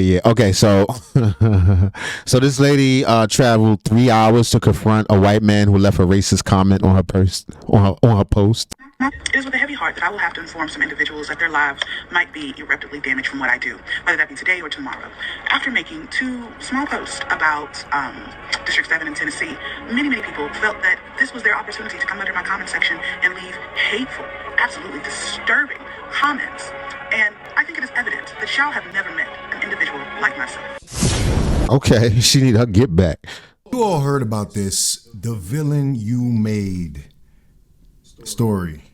Yeah. Okay. So, so this lady traveled 3 hours to confront a white man who left a racist comment on her post. It is with a heavy heart that I will have to inform some individuals that their lives might be irreparably damaged from what I do, whether that be today or tomorrow. After making 2 small posts about District 7 in Tennessee, many people felt that this was their opportunity to come under my comment section and leave hateful, absolutely disturbing comments. And I think it is evident that y'all have never met an individual like myself. Okay, she need her get back. You all heard about this, the villain you made story.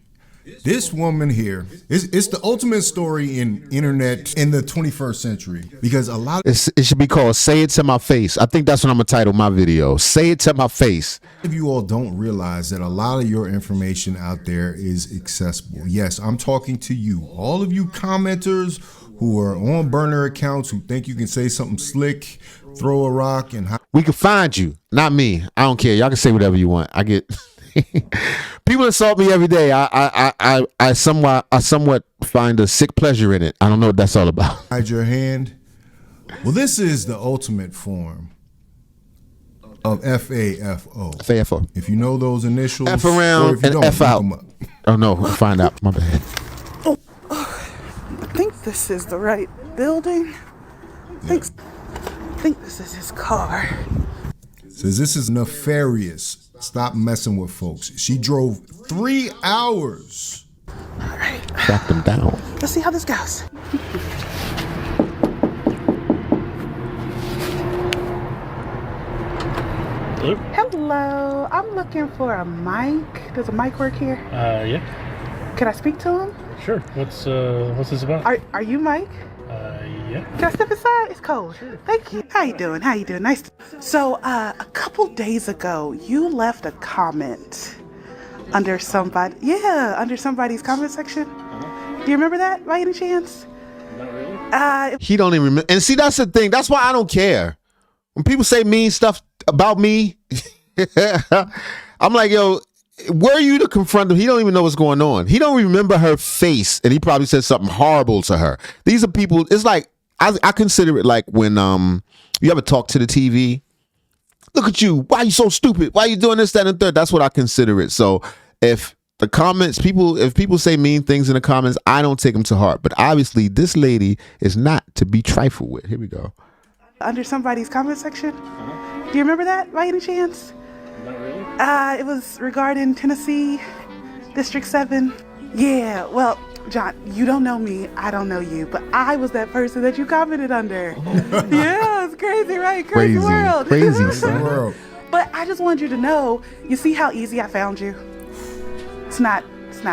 This woman here, it's the ultimate story in internet in the 21st century, because a lot of it should be called "Say It to My Face." I think that's what I'm gonna title my video. "Say It to My Face." If you all don't realize that a lot of your information out there is accessible. Yes, I'm talking to you, all of you commenters who are on burner accounts who think you can say something slick, throw a rock, and we can find you. Not me. I don't care. Y'all can say whatever you want. I get. People insult me every day. I somewhat find a sick pleasure in it. I don't know what that's all about. Hide your hand. Well, this is the ultimate form of FAFO. FAFO. If you know those initials, F around or if you and don't, F out. look 'em up. Oh no, we'll find out. My bad. I think this is the right building. I think this is his car. Says this is nefarious. Stop messing with folks. She drove 3 hours. All right. Track them down. Let's see how this goes. Hello? Hello. I'm looking for a mic. Does a mic work here? Yeah. Can I speak to him? Sure. What's this about? Are you Mike? Yeah. Can I step inside? It's cold. Sure. Thank you. How you doing? Nice to... So, a couple days ago, you left a comment under somebody's comment section. Do you remember that by any chance? Not really. He don't even remember. And see, that's the thing. That's why I don't care. When people say mean stuff about me, I'm like, yo, were you to confront him? He don't even know what's going on. He don't remember her face, and he probably said something horrible to her. These are people. It's like I consider it like when you ever talk to the TV. Look at you. Why are you so stupid? Why are you doing this, that, and third? That's what I consider it. So if the comments, if people say mean things in the comments, I don't take them to heart. But obviously, this lady is not to be trifled with. Here we go. Under somebody's comment section. Do you remember that by any chance? Not really. It was regarding Tennessee, District 7. Yeah, well, John, you don't know me, I don't know you, but I was that person that you commented under. Yeah, it's crazy, right? Crazy world. Crazy world. But I just wanted you to know, you see how easy I found you? It's not.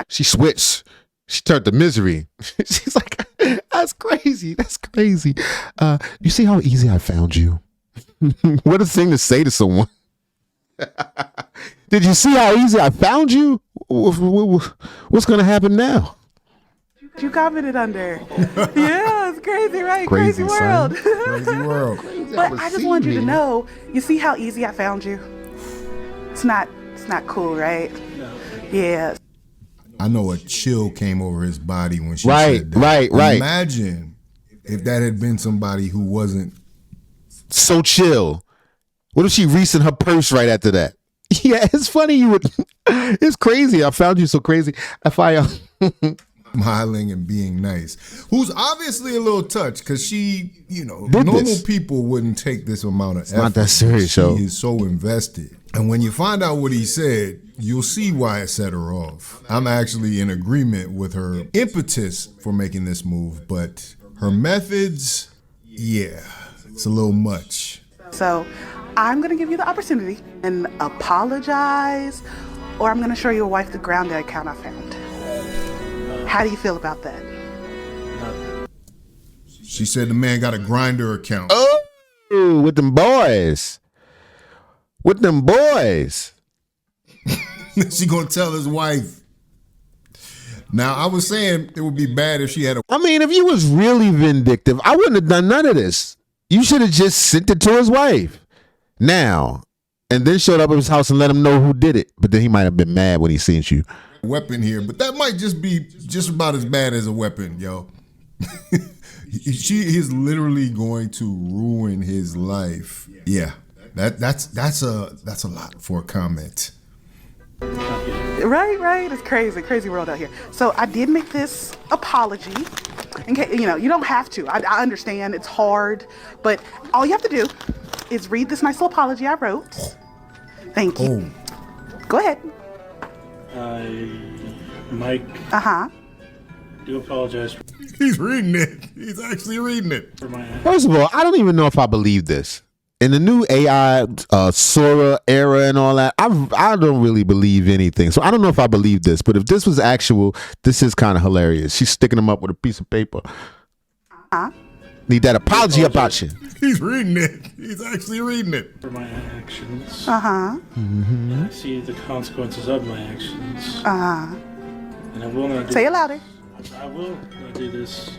She switched. She turned to misery. She's like, that's crazy. That's crazy. You see how easy I found you? What a thing to say to someone. Did you see how easy I found you? What's going to happen now? You commented under. Yeah, it's crazy, right? Crazy world. Crazy world. But I just wanted you to know, you see how easy I found you? It's not cool, right? No. Yeah. I know a chill came over his body when she said that. Right. Imagine if that had been somebody who wasn't so chill. What if she reached in her purse right after that? Yeah, it's funny. It's crazy. I found you so crazy. Smiling and being nice. Who's obviously a little touched because she, normal people wouldn't take this amount of effort. Not that serious, She is so invested. And when you find out what he said, you'll see why it set her off. I'm actually in agreement with her impetus for making this move, but her methods, yeah, it's a little much. So I'm going to give you the opportunity and apologize, or I'm going to show your wife the Grindr account I found. How do you feel about that? She said the man got a Grindr account. Oh, with them boys. She gonna tell his wife. Now, I was saying it would be bad if she had I mean, if you was really vindictive, I wouldn't have done none of this. You should have just sent it to his wife. Now, and then showed up at his house and let him know who did it. But then he might have been mad when he seen you. Weapon here, but that might just be just about as bad as a weapon, yo. She is literally going to ruin his life. Yeah, that's a lot for a comment. Right. It's crazy world out here. So I did make this apology. In case, you don't have to. I understand it's hard, but all you have to do is read this nice little apology I wrote. Thank you. Go ahead. Mike. Do apologize He's reading it. He's actually reading it. for my First of all, I don't even know if I believe this. In the new AI Sora era and all that, I don't really believe anything. So I don't know if I believe this, but if this was actual, this is kind of hilarious. She's sticking him up with a piece of paper. Need that apology about you. He's reading it. He's actually reading it. for my actions. And I see the consequences of my actions. And I will not do Say it louder. I will not do this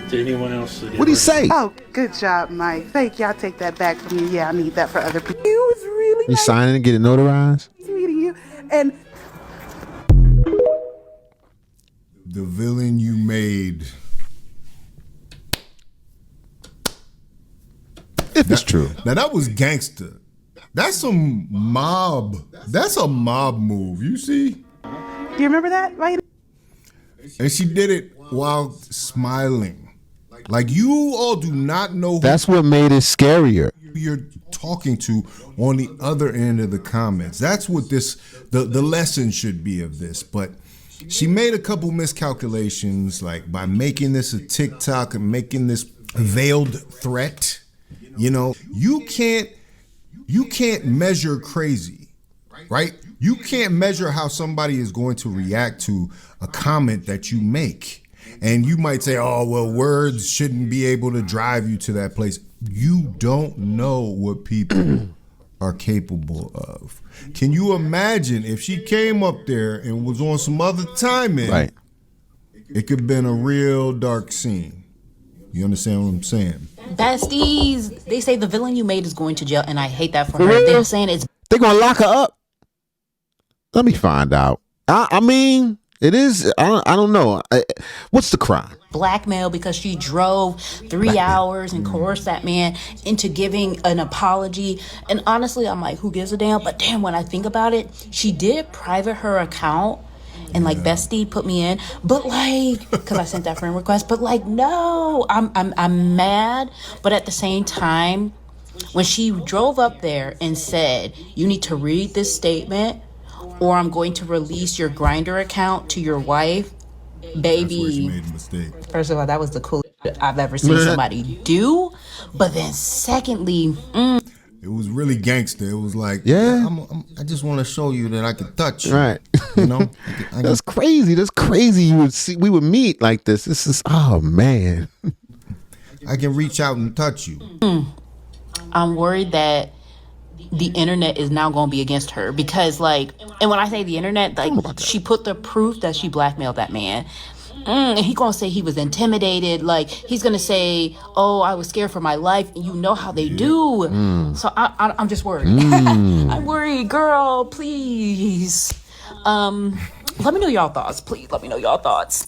to anyone else again. What'd he say? Oh, good job, Mike. Thank you. I'll take that back from you. Yeah, I need that for other people. It was really You nice signing and getting notarized? meeting you. And The villain you made. If it's true. Now that was gangster. That's some mob. That's a mob move. You see? do you remember that, right? And she did it while smiling. Like, you all do not know who That's what made it scarier. you're talking to on the other end of the comments. That's what the lesson should be of this. But she made a couple miscalculations, like by making this a TikTok and making this veiled threat. You can't measure crazy, right? You can't measure how somebody is going to react to a comment that you make. And you might say, oh, well, words shouldn't be able to drive you to that place. You don't know what people are capable of. Can you imagine if she came up there and was on some other timing? Right. It could have been a real dark scene. You understand what I'm saying? Besties, they say the villain you made is going to jail, and I hate that for her. They're saying it's They're going to lock her up. Let me find out. I mean, it is. I don't know. What's the crime? blackmail because she drove 3 hours and coerced that man into giving an apology. And honestly, I'm like, who gives a damn? But damn, when I think about it, she did private her account. And like Bestie put me in, but like, cause I sent that friend request, but like, no, I'm mad. But at the same time, when she drove up there and said, you need to read this statement or I'm going to release your Grindr account to your wife, baby. That's where she made a mistake. First of all, that was the coolest shit I've ever seen somebody do. But then secondly, it was really gangster. It was like, Yeah. I just want to show you that I can touch you. Right. You know? That's crazy. That's crazy. We would meet like this. This is, oh man. I can reach out and touch you. I'm worried that the internet is now going to be against her because like, and when I say the internet, like she put the proof that she blackmailed that man. And he gonna say he was intimidated. Like he's gonna say, "Oh, I was scared for my life." And you know how they do. So I'm just worried. I'm worried, girl. Please, let me know y'all thoughts. Please let me know y'all thoughts.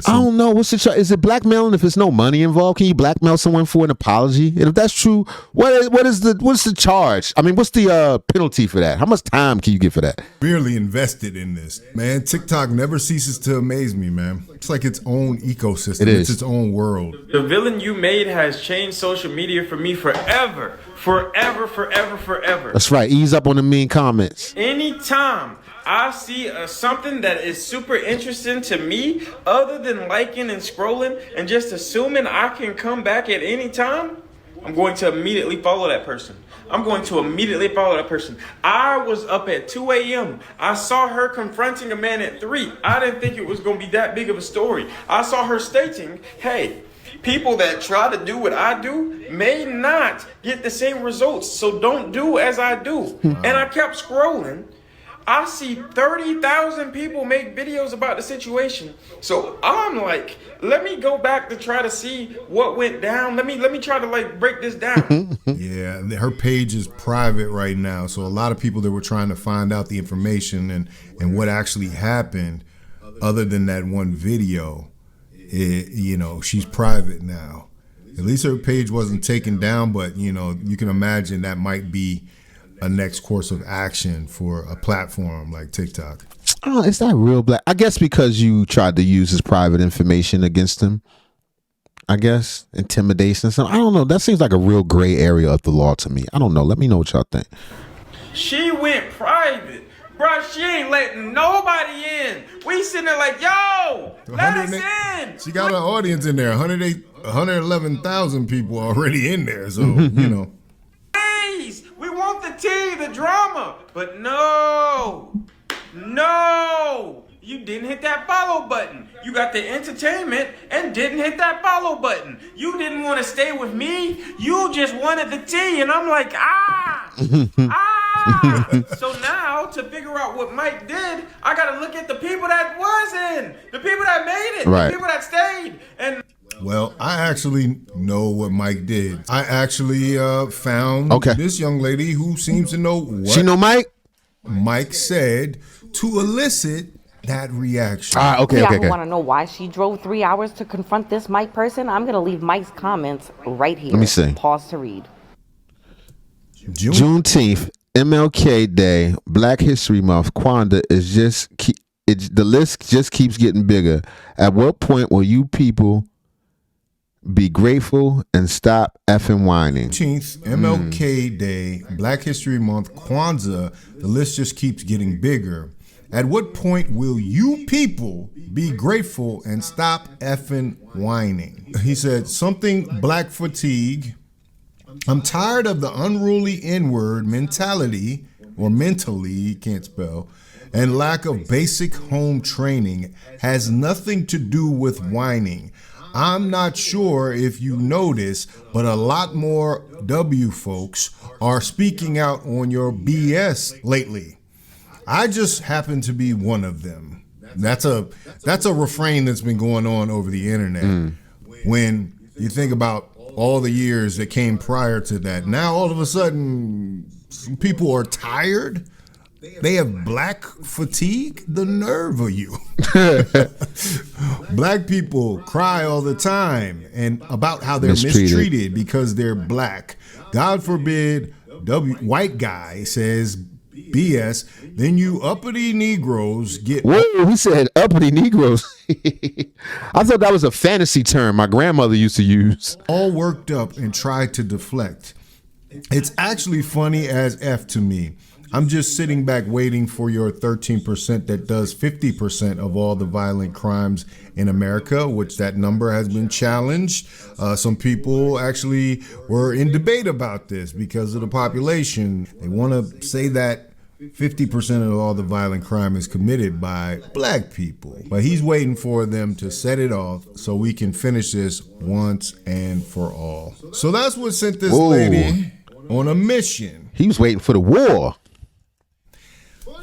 I don't know. What's the charge? Is it blackmailing if there's no money involved? Can you blackmail someone for an apology? And if that's true, what's the charge? I mean, what's the penalty for that? How much time can you get for that? Really invested in this. Man, TikTok never ceases to amaze me, man. It's like its own ecosystem. It is. It's its own world. The villain you made has changed social media for me forever. Forever. That's right. Ease up on the mean comments. Anytime I see something that is super interesting to me, other than liking and scrolling and just assuming I can come back at any time, I'm going to immediately follow that person. I was up at 2 a.m. I saw her confronting a man at 3. I didn't think it was going to be that big of a story. I saw her stating, hey, people that try to do what I do may not get the same results, so don't do as I do. And I kept scrolling. I see 30,000 people make videos about the situation. So I'm like, let me go back to try to see what went down. Let me try to like break this down. Yeah, her page is private right now. So a lot of people that were trying to find out the information and what actually happened, other than that one video, she's private now. At least her page wasn't taken down, but you can imagine that might be a next course of action for a platform like TikTok. Oh, is that real black? I guess because you tried to use his private information against him. I guess intimidation. I don't know. That seems like a real gray area of the law to me. I don't know. Let me know what y'all think. She went private. Bruh, she ain't letting nobody in. We sitting there like, yo, let us in. She got an audience in there. 111,000 people already in there. So, Please, we want the tea, the drama. But no, you didn't hit that follow button. You got the entertainment and didn't hit that follow button. You didn't want to stay with me. You just wanted the tea. And I'm like, So now, to figure out what Mike did, I got to look at the people that was in, the people that made it, right. The people that stayed. And well, I actually know what Mike did. I actually found this young lady who seems to know what she know Mike said to elicit that reaction. Okay. Want to know why she drove 3 hours to confront this Mike person? I'm going to leave Mike's comments right here. Let me see. Pause to read. Juneteenth, MLK Day, Black History Month, Kwanzaa is the list just keeps getting bigger. At what point will you people be grateful and stop effing whining? 15th, MLK Day, Black History Month, Kwanzaa, the list just keeps getting bigger. At what point will you people be grateful and stop effing whining? He said something black fatigue. I'm tired of the unruly N-word mentality, or mentally, can't spell, and lack of basic home training has nothing to do with whining. I'm not sure if you notice, but a lot more W folks are speaking out on your BS lately. I just happen to be one of them. That's a refrain that's been going on over the internet. When you think about all the years that came prior to that, now all of a sudden some people are tired. They have black fatigue. The nerve of you. Black people cry all the time and about how they're mistreated because they're black. God forbid white guy says BS, then you uppity Negroes get... Whoa, he said uppity Negroes. I thought that was a fantasy term my grandmother used to use. All worked up and tried to deflect. It's actually funny as F to me. I'm just sitting back waiting for your 13% that does 50% of all the violent crimes in America, which that number has been challenged. Some people actually were in debate about this because of the population. They want to say that 50% of all the violent crime is committed by black people. But he's waiting for them to set it off so we can finish this once and for all. So that's what sent this lady on a mission. He was waiting for the war.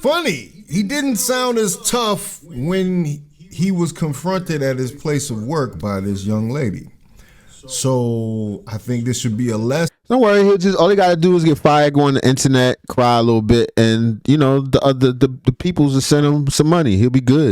Funny, he didn't sound as tough when he was confronted at his place of work by this young lady. So I think this should be a lesson. Don't worry, all he got to do is get fired, go on the internet, cry a little bit, and the peoples will send him some money. He'll be good.